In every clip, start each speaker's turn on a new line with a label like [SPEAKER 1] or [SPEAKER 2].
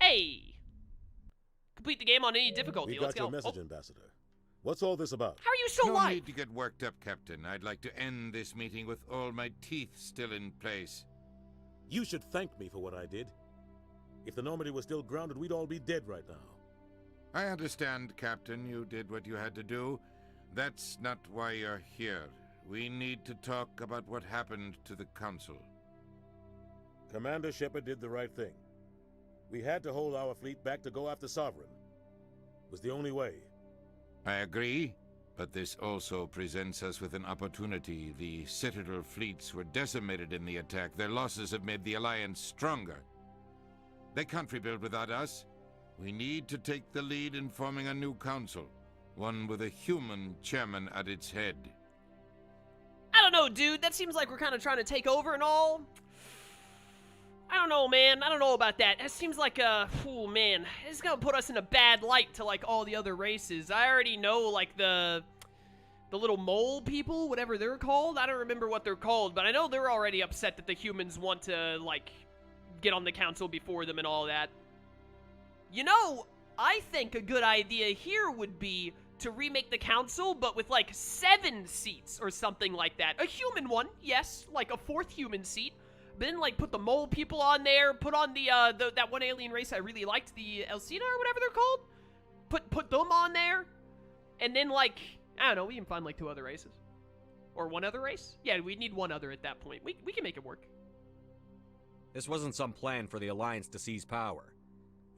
[SPEAKER 1] Hey! Complete the game on any difficulty.
[SPEAKER 2] We
[SPEAKER 1] Let's
[SPEAKER 2] got
[SPEAKER 1] go.
[SPEAKER 2] your message, Ambassador. What's all this about?
[SPEAKER 1] How are you so
[SPEAKER 3] No
[SPEAKER 1] live?
[SPEAKER 3] need to get worked up, Captain. I'd like to end this meeting with all my teeth still in place.
[SPEAKER 2] You should thank me for what I did. If the Normandy was still grounded, we'd all be dead right now.
[SPEAKER 3] I understand, Captain. You did what you had to do. That's not why you're here. We need to talk about what happened to the Council.
[SPEAKER 2] Commander Shepard did the right thing. We had to hold our fleet back to go after Sovereign. It was the only way.
[SPEAKER 3] I agree, but this also presents us with an opportunity. The Citadel fleets were decimated in the attack. Their losses have made the Alliance stronger. They can't rebuild without us. We need to take the lead in forming a new council, one with a human chairman at its head.
[SPEAKER 1] I don't know, dude. That seems like we're kind of trying to take over and all. I don't know, man. I don't know about that. That seems like, oh, man. It's gonna put us in a bad light to, like, all the other races. I already know, like, the little mole people, whatever they're called. I don't remember what they're called, but I know they're already upset that the humans want to, like, get on the council before them and all that. You know, I think a good idea here would be to remake the council, but with, like, 7 seats or something like that. A human one, yes, like a 4th human seat. But then, like, put the mole people on there, put on that one alien race I really liked, the Elsina or whatever they're called. Put them on there. And then, like, I don't know, we can find, like, 2 other races. Or 1 other race? Yeah, we need 1 other at that point. We can make it work.
[SPEAKER 4] This wasn't some plan for the Alliance to seize power.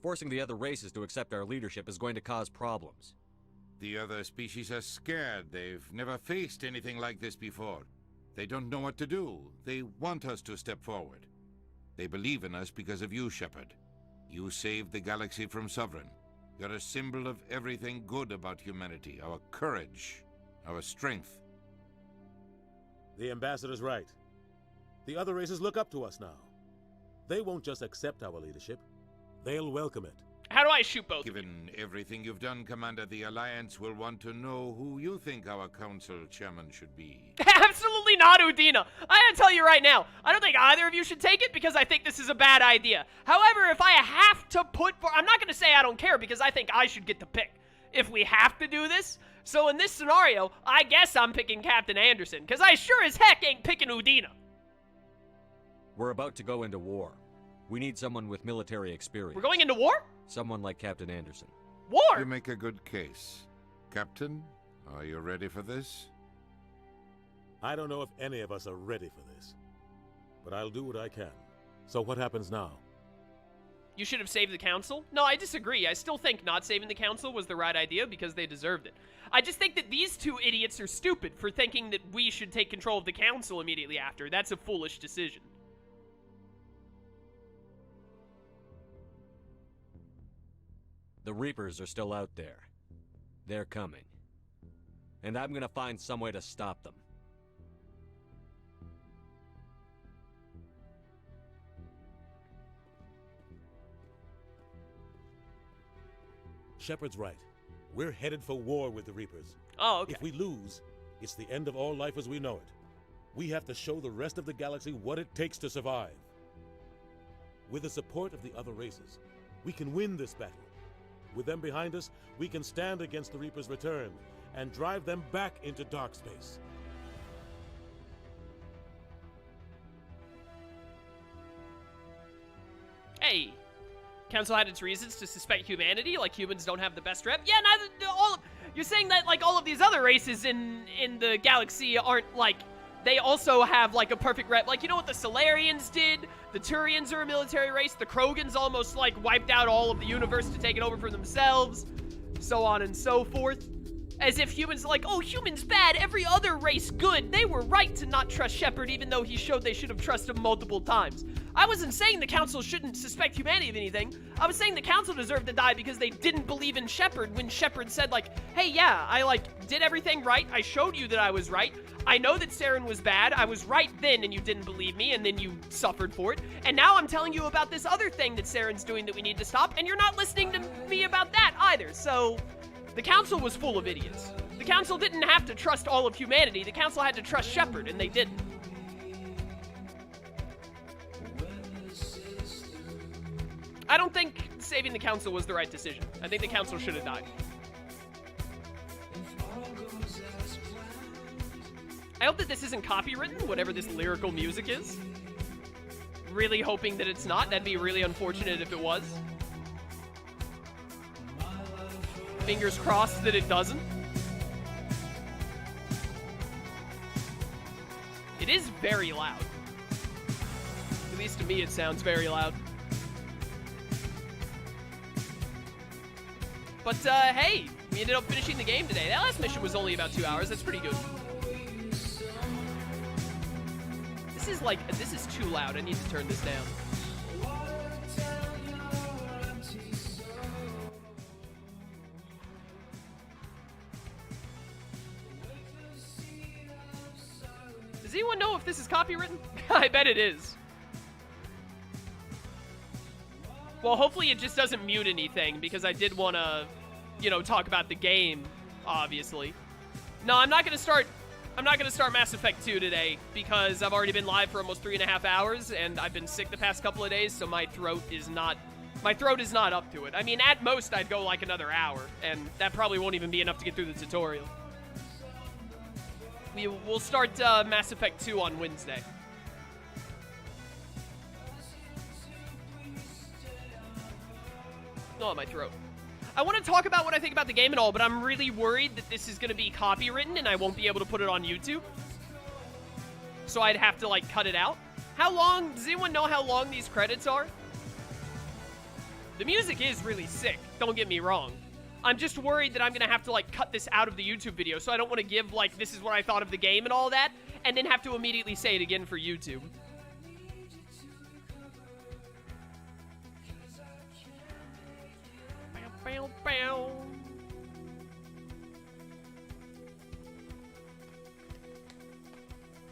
[SPEAKER 4] Forcing the other races to accept our leadership is going to cause problems.
[SPEAKER 3] The other species are scared. They've never faced anything like this before. They don't know what to do. They want us to step forward. They believe in us because of you, Shepard. You saved the galaxy from Sovereign. You're a symbol of everything good about humanity, our courage, our strength.
[SPEAKER 2] The Ambassador's right. The other races look up to us now. They won't just accept our leadership. They'll welcome it.
[SPEAKER 1] How do I shoot both?
[SPEAKER 3] Given everything you've done, Commander, the Alliance will want to know who you think our council chairman should be.
[SPEAKER 1] Absolutely not, Udina. I gotta tell you right now, I don't think either of you should take it because I think this is a bad idea. However, if I have to I'm not gonna say I don't care because I think I should get to pick if we have to do this. So in this scenario, I guess I'm picking Captain Anderson because I sure as heck ain't picking Udina.
[SPEAKER 4] We're about to go into war. We need someone with military experience.
[SPEAKER 1] We're going into war?
[SPEAKER 4] Someone like Captain Anderson.
[SPEAKER 1] War?
[SPEAKER 3] You make a good case. Captain, are you ready for this?
[SPEAKER 2] I don't know if any of us are ready for this. But I'll do what I can. So what happens now?
[SPEAKER 1] You should have saved the council? No, I disagree. I still think not saving the council was the right idea because they deserved it. I just think that these 2 idiots are stupid for thinking that we should take control of the council immediately after. That's a foolish decision.
[SPEAKER 4] The Reapers are still out there. They're coming. And I'm gonna find some way to stop them.
[SPEAKER 2] Shepard's right. We're headed for war with the Reapers.
[SPEAKER 1] Oh, okay.
[SPEAKER 2] If we lose, it's the end of all life as we know it. We have to show the rest of the galaxy what it takes to survive. With the support of the other races, we can win this battle. With them behind us, we can stand against the Reaper's return and drive them back into dark space.
[SPEAKER 1] Hey, Council had its reasons to suspect humanity, like humans don't have the best rep. Yeah, you're saying that, like, all of these other races in the galaxy aren't, like, they also have, like, a perfect rep. Like, you know what the Solarians did? The Turians are a military race. The Krogans almost, like, wiped out all of the universe to take it over for themselves. So on and so forth. As if humans, like, oh, humans bad, every other race good. They were right to not trust Shepard, even though he showed they should have trusted him multiple times. I wasn't saying the Council shouldn't suspect humanity of anything. I was saying the Council deserved to die because they didn't believe in Shepard when Shepard said, like, hey, yeah, I, like, did everything right. I showed you that I was right. I know that Saren was bad. I was right then, and you didn't believe me, and then you suffered for it. And now I'm telling you about this other thing that Saren's doing that we need to stop, and you're not listening to me about that either. So, the Council was full of idiots. The Council didn't have to trust all of humanity. The Council had to trust Shepard, and they didn't. I don't think saving the council was the right decision. I think the council should have died. I hope that this isn't copywritten, whatever this lyrical music is. Really hoping that it's not. That'd be really unfortunate if it was. Fingers crossed that it doesn't. It is very loud. At least to me, it sounds very loud. But, hey, we ended up finishing the game today. That last mission was only about 2 hours. That's pretty good. This is too loud. I need to turn this down. Does anyone know if this is copywritten? I bet it is. Well, hopefully it just doesn't mute anything, because I did want to, talk about the game, obviously. No, I'm not going to start Mass Effect 2 today, because I've already been live for almost 3.5 hours, and I've been sick the past couple of days, so my throat is not up to it. I mean, at most, I'd go like another hour, and that probably won't even be enough to get through the tutorial. We'll start Mass Effect 2 on Wednesday. Oh, my throat. I want to talk about what I think about the game and all, but I'm really worried that this is going to be copywritten and I won't be able to put it on YouTube. So I'd have to, cut it out. How long? Does anyone know how long these credits are? The music is really sick, don't get me wrong. I'm just worried that I'm going to have to, cut this out of the YouTube video, so I don't want to give, this is what I thought of the game and all that, and then have to immediately say it again for YouTube. Bow, bow.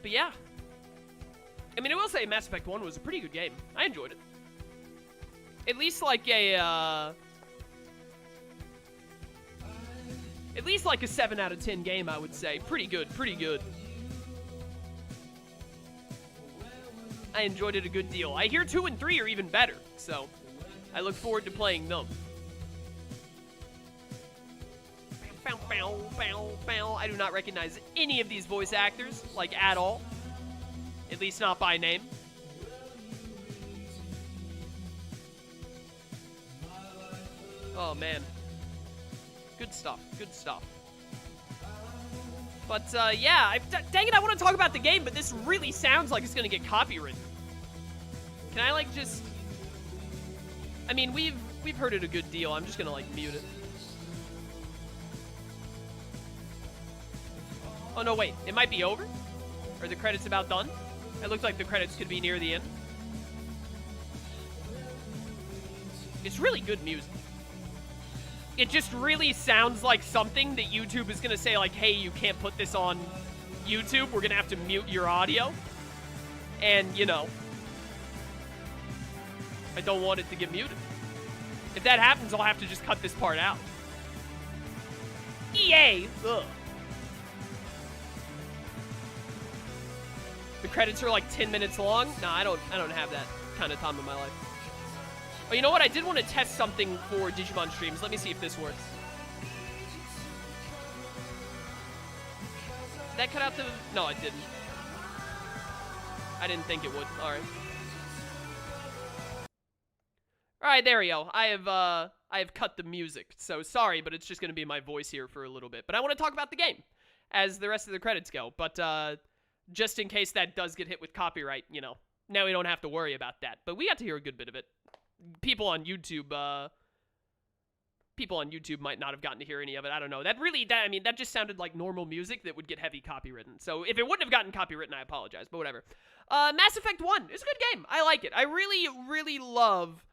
[SPEAKER 1] But yeah. I mean, I will say Mass Effect 1 was a pretty good game. I enjoyed it. At least a 7 out of 10 game, I would say. Pretty good, pretty good. I enjoyed it a good deal. I hear 2 and 3 are even better, so I look forward to playing them. I do not recognize any of these voice actors, at all. At least not by name. Oh, man. Good stuff, good stuff. But, yeah, dang it, I want to talk about the game, but this really sounds like it's going to get copywritten. Can I, just... I mean, we've heard it a good deal. I'm just going to, mute it. Oh, no, wait. It might be over? Are the credits about done? It looked like the credits could be near the end. It's really good music. It just really sounds like something that YouTube is going to say, hey, you can't put this on YouTube. We're going to have to mute your audio. And, I don't want it to get muted. If that happens, I'll have to just cut this part out. EA! Ugh. The credits are 10 minutes long. No, I don't have that kind of time in my life. Oh, you know what? I did want to test something for Digimon streams. Let me see if this works. Did that cut out the... No, it didn't. I didn't think it would. All right. All right, there we go. I have cut the music. So sorry, but it's just going to be my voice here for a little bit. But I want to talk about the game as the rest of the credits go. But just in case that does get hit with copyright, now we don't have to worry about that. But we got to hear a good bit of it. People on YouTube might not have gotten to hear any of it. I don't know. That just sounded like normal music that would get heavy copywritten. So if it wouldn't have gotten copywritten, I apologize, but whatever. Mass Effect 1 is a good game. I like it. I really, really love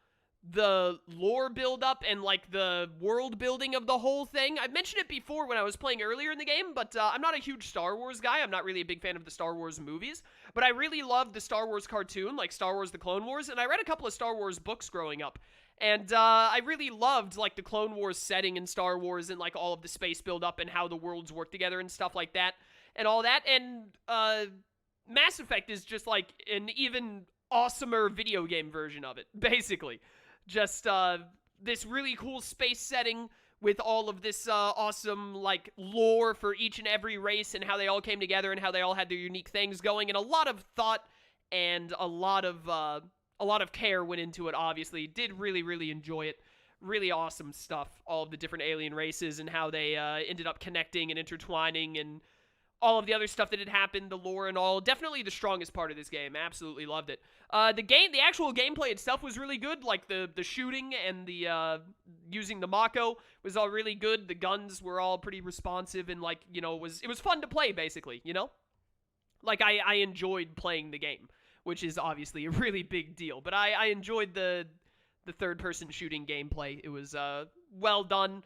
[SPEAKER 1] the lore build-up and, the world building of the whole thing. I've mentioned it before when I was playing earlier in the game, but I'm not a huge Star Wars guy. I'm not really a big fan of the Star Wars movies, but I really loved the Star Wars cartoon, Star Wars The Clone Wars, and I read a couple of Star Wars books growing up, and I really loved, the Clone Wars setting in Star Wars and, all of the space build-up and how the worlds work together and stuff like that, and all that, and Mass Effect is just, an even awesomer video game version of it, basically. Just, this really cool space setting with all of this awesome, like, lore for each and every race and how they all came together and how they all had their unique things going, and a lot of thought and a lot of care went into it, obviously. Did really, really enjoy it. Really awesome stuff, all of the different alien races and how they ended up connecting and intertwining and all of the other stuff that had happened, the lore and all. Definitely the strongest part of this game. Absolutely loved it. The actual gameplay itself was really good. Like, the shooting and the using the Mako was all really good. The guns were all pretty responsive and, like, you know, it was fun to play, basically, you know? Like, I enjoyed playing the game, which is obviously a really big deal. But I enjoyed the third-person shooting gameplay. It was well done.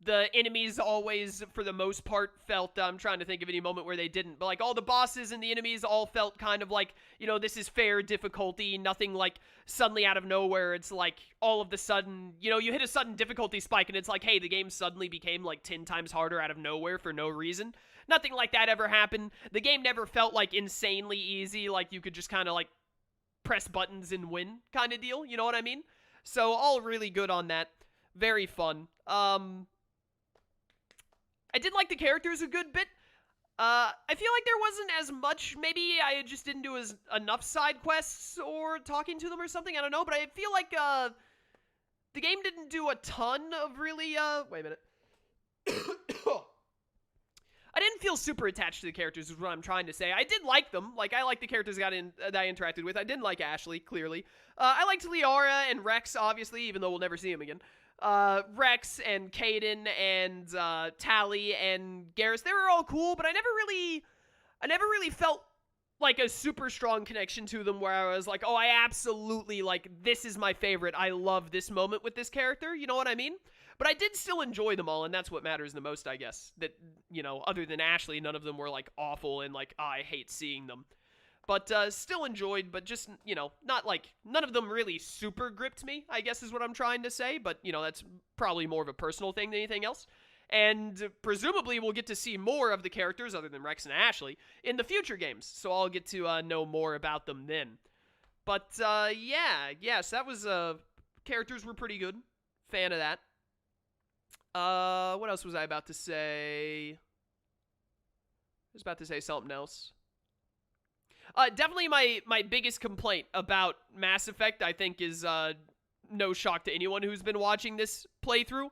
[SPEAKER 1] The enemies always, for the most part, felt, I'm trying to think of any moment where they didn't, but, like, all the bosses and the enemies all felt kind of like, you know, this is fair difficulty, nothing, like, suddenly out of nowhere, it's like, all of the sudden, you know, you hit a sudden difficulty spike, and it's like, hey, the game suddenly became, like, 10 times harder out of nowhere for no reason. Nothing like that ever happened. The game never felt, like, insanely easy, like, you could just kind of, like, press buttons and win kind of deal, you know what I mean? So, all really good on that. Very fun. I did like the characters a good bit. I feel like there wasn't as much, maybe I just didn't do enough side quests or talking to them or something, I don't know, but I feel like, the game didn't do a ton of really, wait a minute. I didn't feel super attached to the characters is what I'm trying to say. I did like them. Like, I liked the characters that I interacted with. I didn't like Ashley, clearly. I liked Liara and Rex, obviously, even though we'll never see him again. Rex and Caden and Tally and Garrus, they were all cool, but I never really felt like a super strong connection to them where I was like, oh, I absolutely, like, this is my favorite. I love this moment with this character. You know what I mean? But I did still enjoy them all, and that's what matters the most, I guess. That, you know, other than Ashley, none of them were, like, awful and, like, I hate seeing them. But still enjoyed, but just, you know, not like, none of them really super gripped me, I guess is what I'm trying to say. But, you know, that's probably more of a personal thing than anything else. And presumably we'll get to see more of the characters, other than Rex and Ashley, in the future games. So I'll get to know more about them then. But, yes, that was, characters were pretty good. Fan of that. What else was I about to say? I was about to say something else. Definitely my biggest complaint about Mass Effect, I think, is no shock to anyone who's been watching this playthrough,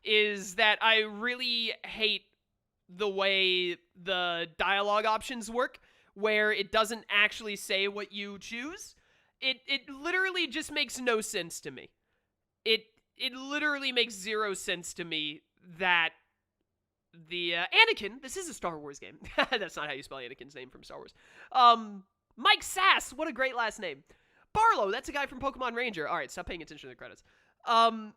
[SPEAKER 1] is that I really hate the way the dialogue options work, where it doesn't actually say what you choose. It literally just makes no sense to me. It literally makes zero sense to me that the Anakin, this is a Star Wars game. That's not how you spell Anakin's name from Star Wars. Mike Sass, what a great last name. Barlow, that's a guy from Pokemon Ranger. All right, stop paying attention to the credits. I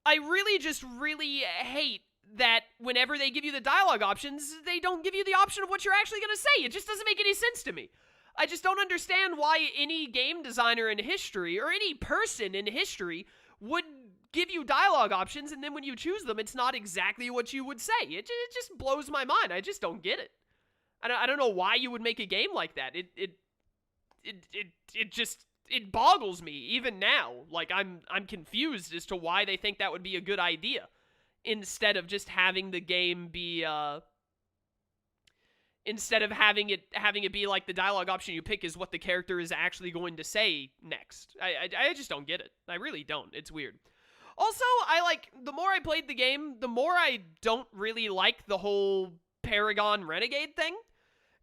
[SPEAKER 1] really hate that whenever they give you the dialogue options, they don't give you the option of what you're actually going to say. It just doesn't make any sense to me. I just don't understand why any game designer in history, or any person in history, would give you dialogue options, and then when you choose them, it's not exactly what you would say. It just blows my mind. I just don't get it. I don't know why you would make a game like that. It boggles me even now. Like, I'm confused as to why they think that would be a good idea, instead of just having the game be instead of having it be like the dialogue option you pick is what the character is actually going to say next. I just don't get it. I really don't. It's weird. Also, the more I played the game, the more I don't really like the whole Paragon Renegade thing.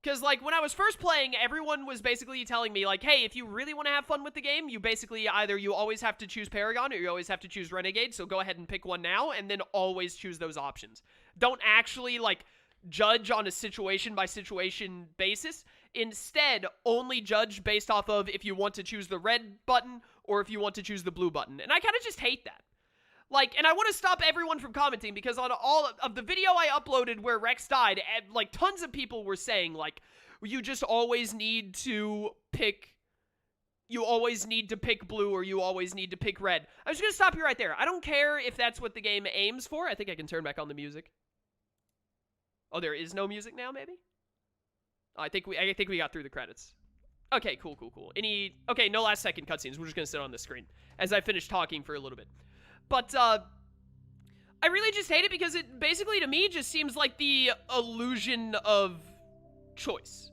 [SPEAKER 1] Because, like, when I was first playing, everyone was basically telling me, like, hey, if you really want to have fun with the game, you basically either you always have to choose Paragon or you always have to choose Renegade, so go ahead and pick one now, and then always choose those options. Don't actually, like, judge on a situation-by-situation basis. Instead, only judge based off of if you want to choose the red button or if you want to choose the blue button. And I kind of just hate that. Like, and I want to stop everyone from commenting, because on all of the video I uploaded where Rex died, like, tons of people were saying, like, you just always need to pick, blue or you always need to pick red. I'm just going to stop you right there. I don't care if that's what the game aims for. I think I can turn back on the music. Oh, there is no music now, maybe? Oh, I think we got through the credits. Okay, cool. Okay, no last second cutscenes. We're just going to sit on the screen as I finish talking for a little bit. But, I really just hate it because it basically, to me, just seems like the illusion of choice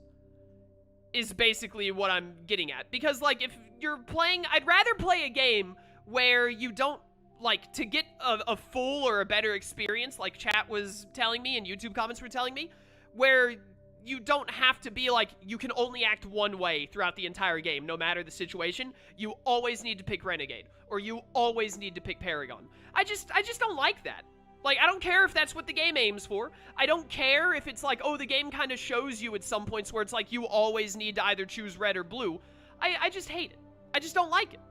[SPEAKER 1] is basically what I'm getting at. Because, like, if you're playing, I'd rather play a game where you don't, like, to get a full or a better experience, like chat was telling me and YouTube comments were telling me, where you don't have to be like, you can only act one way throughout the entire game, no matter the situation. You always need to pick Renegade, or you always need to pick Paragon. I just don't like that. Like, I don't care if that's what the game aims for. I don't care if it's like, oh, the game kind of shows you at some points where it's like you always need to either choose red or blue. I just hate it. I just don't like it.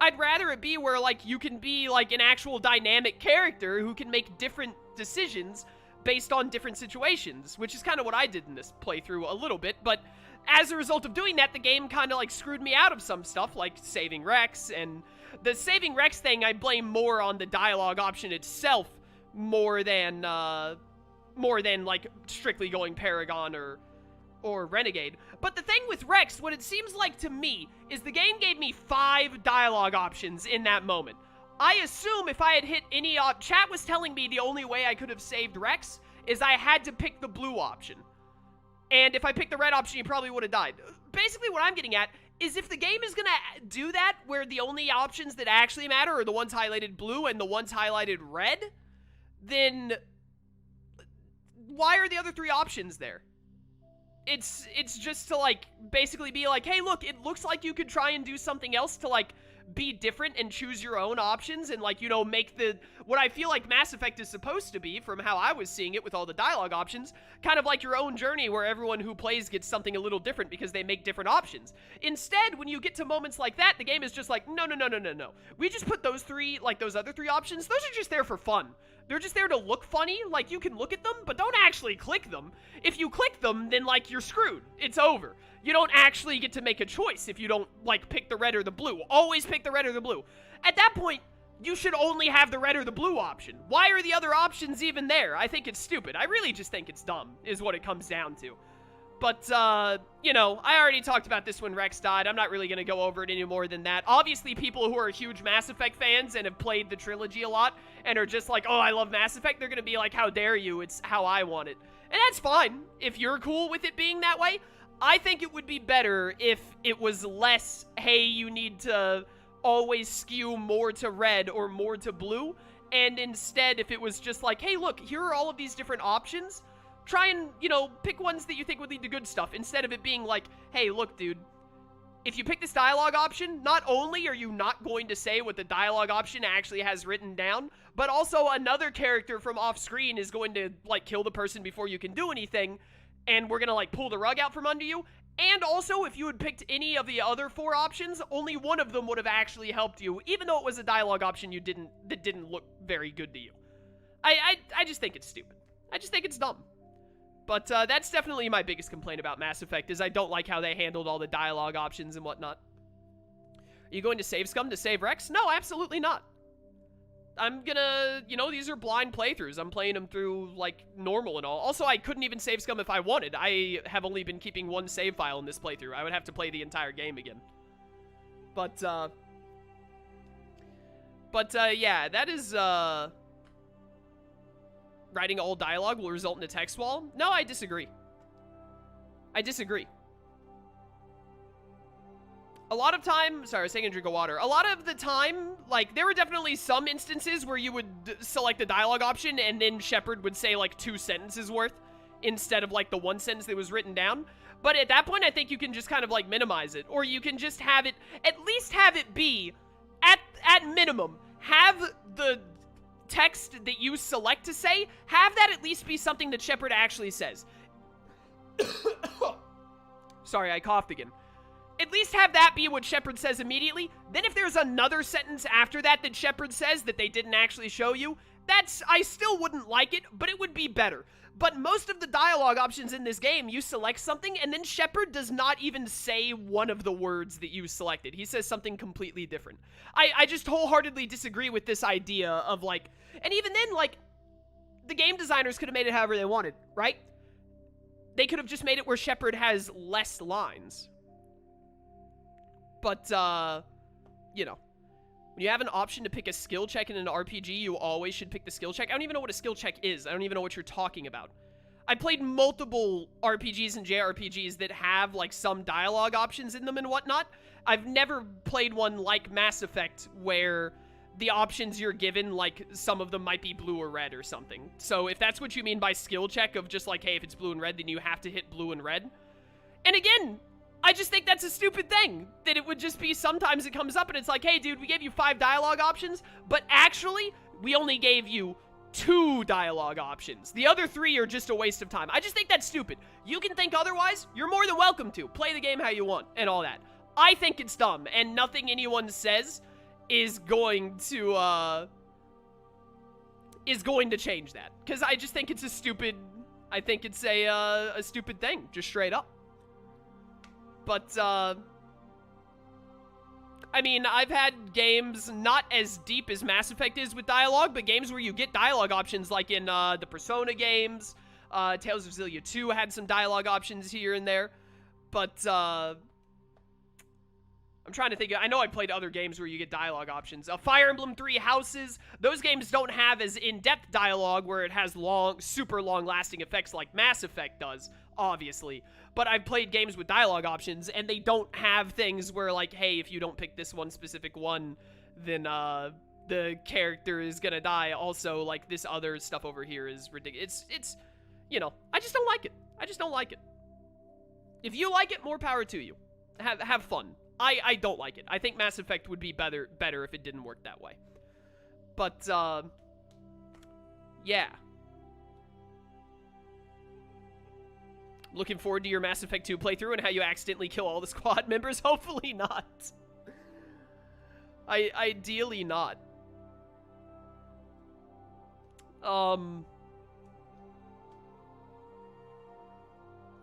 [SPEAKER 1] I'd rather it be where, like, you can be, like, an actual dynamic character who can make different decisions based on different situations, which is kind of what I did in this playthrough a little bit, but as a result of doing that, the game kind of, like, screwed me out of some stuff, like saving Rex, and the saving Rex thing I blame more on the dialogue option itself more than, like, strictly going Paragon or Renegade. But the thing with Rex, what it seems like to me, is the game gave me 5 dialogue options in that moment. I assume if I had hit any chat was telling me the only way I could have saved Rex is I had to pick the blue option. And if I picked the red option, he probably would have died. Basically, what I'm getting at is if the game is going to do that, where the only options that actually matter are the ones highlighted blue and the ones highlighted red, then why are the other 3 options there? It's just to, like, basically be like, hey, look, it looks like you could try and do something else to, like, be different and choose your own options and, like, you know, make the, what I feel like Mass Effect is supposed to be, from how I was seeing it with all the dialogue options, kind of like your own journey where everyone who plays gets something a little different because they make different options. Instead, when you get to moments like that, the game is just like, no. We just put those 3, like, those other 3 options, those are just there for fun. They're just there to look funny, like, you can look at them, but don't actually click them. If you click them, then, like, you're screwed. It's over. You don't actually get to make a choice if you don't, like, pick the red or the blue. Always pick the red or the blue. At that point, you should only have the red or the blue option. Why are the other options even there? I think it's stupid. I really just think it's dumb, is what it comes down to. But, you know, I already talked about this when Rex died. I'm not really going to go over it any more than that. Obviously, people who are huge Mass Effect fans and have played the trilogy a lot and are just like, oh, I love Mass Effect, they're going to be like, how dare you? It's how I want it. And that's fine. If you're cool with it being that way, I think it would be better if it was less, hey, you need to always skew more to red or more to blue. And instead, if it was just like, hey, look, here are all of these different options. Try and, you know, pick ones that you think would lead to good stuff, instead of it being like, hey, look, dude, if you pick this dialogue option, not only are you not going to say what the dialogue option actually has written down, but also another character from off-screen is going to, like, kill the person before you can do anything, and we're gonna, like, pull the rug out from under you. And also, if you had picked any of the other 4 options, only one of them would have actually helped you, even though it was a dialogue option that didn't look very good to you. I just think it's stupid. I just think it's dumb. But that's definitely my biggest complaint about Mass Effect, is I don't like how they handled all the dialogue options and whatnot. Are you going to save Scum to save Rex? No, absolutely not. I'm gonna, you know, these are blind playthroughs. I'm playing them through, like, normal and all. Also, I couldn't even save Scum if I wanted. I have only been keeping 1 save file in this playthrough. I would have to play the entire game again. But, yeah, that is, writing all dialogue will result in a text wall? No, I disagree. I disagree. A lot of time, sorry, I was taking a drink of water. A lot of the time, like, there were definitely some instances where you would select the dialogue option and then Shepard would say, like, 2 sentences worth instead of, like, the 1 sentence that was written down. But at that point, I think you can just kind of, like, minimize it. Or you can just have it, at least have it be, at minimum, have the text that you select to say, have that at least be something that Shepard actually says. Sorry, I coughed again. At least have that be what Shepard says immediately. Then if there's another sentence after that that Shepard says that they didn't actually show you, I still wouldn't like it, but it would be better. But most of the dialogue options in this game, you select something, and then Shepard does not even say one of the words that you selected. He says something completely different. I just wholeheartedly disagree with this idea of, like, and even then, like, the game designers could have made it however they wanted, right? They could have just made it where Shepard has less lines. But, you know, When you have an option to pick a skill check in an RPG, you always should pick the skill check. I don't even know what a skill check is. I don't even know what you're talking about. I played multiple RPGs and JRPGs that have, like, some dialogue options in them and whatnot. I've never played one like Mass Effect where the options you're given, like, some of them might be blue or red or something. So if that's what you mean by skill check of just like, hey, if it's blue and red, then you have to hit blue and red. And again, I just think that's a stupid thing. That it would just be sometimes it comes up and it's like, hey, dude, we gave you 5 dialogue options, but actually, we only gave you 2 dialogue options. The other 3 are just a waste of time. I just think that's stupid. You can think otherwise. You're more than welcome to. Play the game how you want and all that. I think it's dumb, and nothing anyone says is going to change that. Because I just think it's a stupid... I think it's a stupid thing. Just straight up. But, I mean, I've had games not as deep as Mass Effect is with dialogue, but games where you get dialogue options, like in the Persona games. Tales of Xillia 2 had some dialogue options here and there. But, I'm trying to think. I know I played other games where you get dialogue options. Fire Emblem 3 Houses. Those games don't have as in-depth dialogue where it has long, super long-lasting effects like Mass Effect does, obviously. But I've played games with dialogue options, and they don't have things where, like, hey, if you don't pick this one specific one, then, the character is gonna die. Also, like, this other stuff over here is ridiculous. It's, you know, I just don't like it. I just don't like it. If you like it, more power to you. Have fun. I don't like it. I think Mass Effect would be better if it didn't work that way. But, yeah. Looking forward to your Mass Effect 2 playthrough and how you accidentally kill all the squad members. Hopefully not. Ideally not. I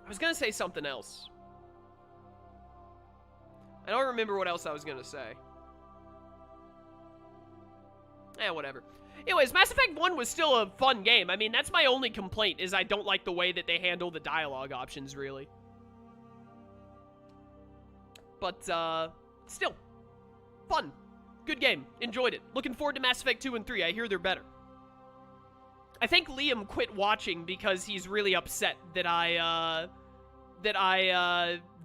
[SPEAKER 1] was gonna say something else. I don't remember what else I was gonna say. Whatever. Anyways, Mass Effect 1 was still a fun game. I mean, that's my only complaint, is I don't like the way that they handle the dialogue options, really. But, still. Fun. Good game. Enjoyed it. Looking forward to Mass Effect 2 and 3. I hear they're better. I think Liam quit watching because he's really upset that I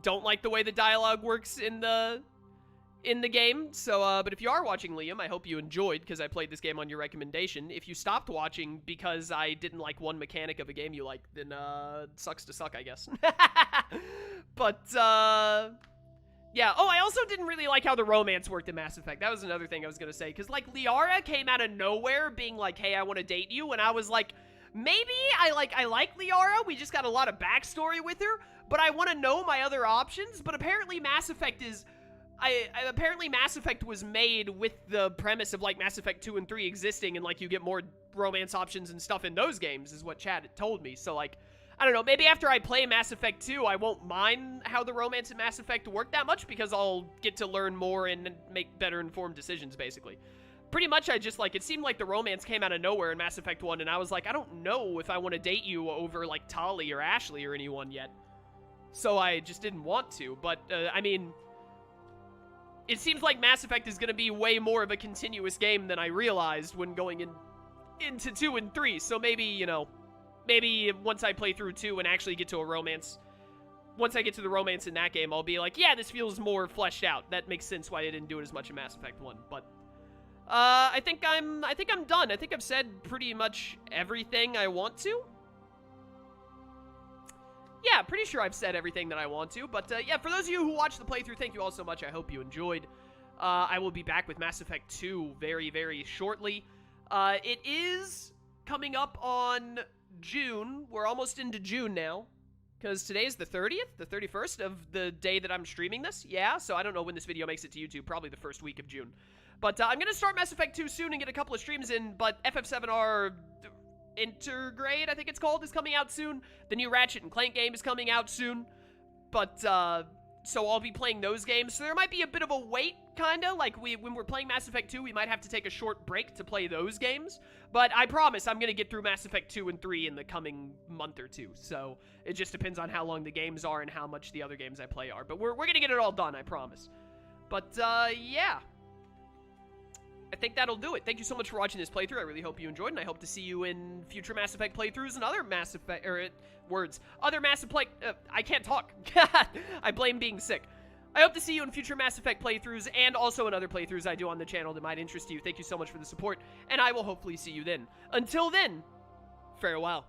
[SPEAKER 1] don't like the way the dialogue works in the game. So, but if you are watching, Liam, I hope you enjoyed, because I played this game on your recommendation. If you stopped watching because I didn't like one mechanic of a game you like, then, sucks to suck, I guess. But, yeah. Oh, I also didn't really like how the romance worked in Mass Effect. That was another thing I was gonna say, because, like, Liara came out of nowhere being like, hey, I want to date you, and I was like, maybe I like Liara, we just got a lot of backstory with her, but I want to know my other options. But apparently Mass Effect is... apparently Mass Effect was made with the premise of, like, Mass Effect 2 and 3 existing, and, like, you get more romance options and stuff in those games, is what Chad had told me. So, like, I don't know, maybe after I play Mass Effect 2, I won't mind how the romance in Mass Effect work that much, because I'll get to learn more and make better informed decisions, basically. Pretty much, I just, like, it seemed like the romance came out of nowhere in Mass Effect 1, and I was like, I don't know if I want to date you over, like, Tali or Ashley or anyone yet. So I just didn't want to, but, I mean... It seems like Mass Effect is going to be way more of a continuous game than I realized when going into 2 and 3. So maybe, you know, maybe once I play through 2 and actually get to a romance, once I get to the romance in that game, I'll be like, yeah, this feels more fleshed out. That makes sense why they didn't do it as much in Mass Effect 1. But I think I'm done. I think I've said pretty much everything I want to. Yeah, pretty sure I've said everything that I want to, but yeah, for those of you who watched the playthrough, thank you all so much. I hope you enjoyed. I will be back with Mass Effect 2 very, very shortly. It is coming up on June. We're almost into June now, because today's the 30th, the 31st of the day that I'm streaming this. Yeah, so I don't know when this video makes it to YouTube, probably the first week of June. But I'm going to start Mass Effect 2 soon and get a couple of streams in, but FF7R... Intergrade, I think it's called, is coming out soon. The new Ratchet and Clank game is coming out soon. But, so I'll be playing those games. So there might be a bit of a wait, kinda. Like, when we're playing Mass Effect 2, we might have to take a short break to play those games. But I promise I'm gonna get through Mass Effect 2 and 3 in the coming month or two. So it just depends on how long the games are and how much the other games I play are. But we're gonna get it all done, I promise. But, yeah. I think that'll do it. Thank you so much for watching this playthrough. I really hope you enjoyed, and I hope to see you in future Mass Effect playthroughs and other Mass Effect, other Mass Effect, I can't talk. I blame being sick. I hope to see you in future Mass Effect playthroughs and also in other playthroughs I do on the channel that might interest you. Thank you so much for the support, and I will hopefully see you then. Until then, farewell.